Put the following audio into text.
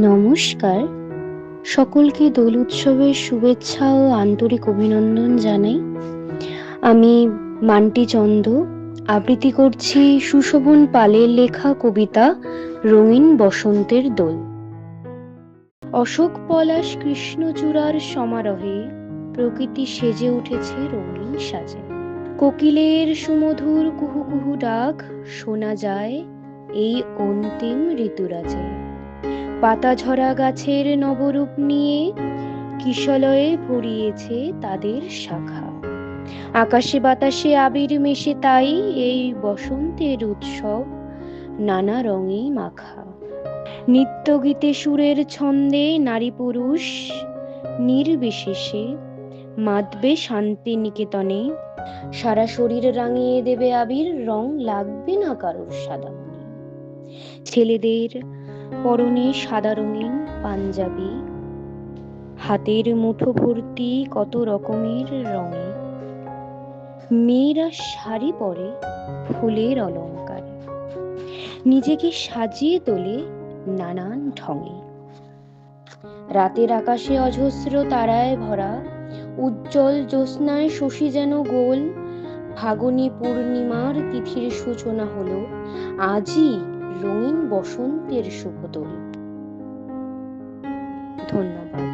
নমস্কার, সকলকে দোল উৎসবের শুভেচ্ছা ও আন্তরিক অভিনন্দন জানাই। আমি মান্টি চন্দ আবৃত্তি করছি সুশোভন পালের লেখা কবিতা রঙিন বসন্তের দোল। অশোক পলাশ কৃষ্ণচূড়ার সমারোহে প্রকৃতি সেজে উঠেছে রঙিন সাজে। কোকিলের সুমধুর কুহু কুহু ডাক শোনা যায় এই অন্তিম ঋতুরাজে। পাতা ঝরা গাছের নবরূপ নিয়ে কিশলয়ে ভরিয়েছে তাদের শাখা। আকাশে বাতাসে আবির মেশে তাই এই বসন্তের উৎসব নানা রঙে মাখা। নিত্য গীতে সুরের ছন্দে নারী পুরুষ নির্বিশেষে মাতবে শান্তি নিকেতনে। সারা শরীর রাঙিয়ে দেবে আবির, রং লাগবে না কারোর সাদা মনে। ছেলেদের পরনে সাদা রঙিন পাঞ্জাবি, হাতের মুঠো ভর্তি কত রকমের রঙে। মেয়েরা শাড়ি পরে ফুলের অলংকার, নিজেকে সাজিয়ে তোলে নানান ঢঙে। রাতের আকাশে অজস্র তারায় ভরা, উজ্জ্বল জ্যোৎস্নায় শশী যেন গোল। ফাগুনি পূর্ণিমার তিথির সূচনা হলো আজই রঙিন বসন্তের শুভ দোল। ধন্যবাদ।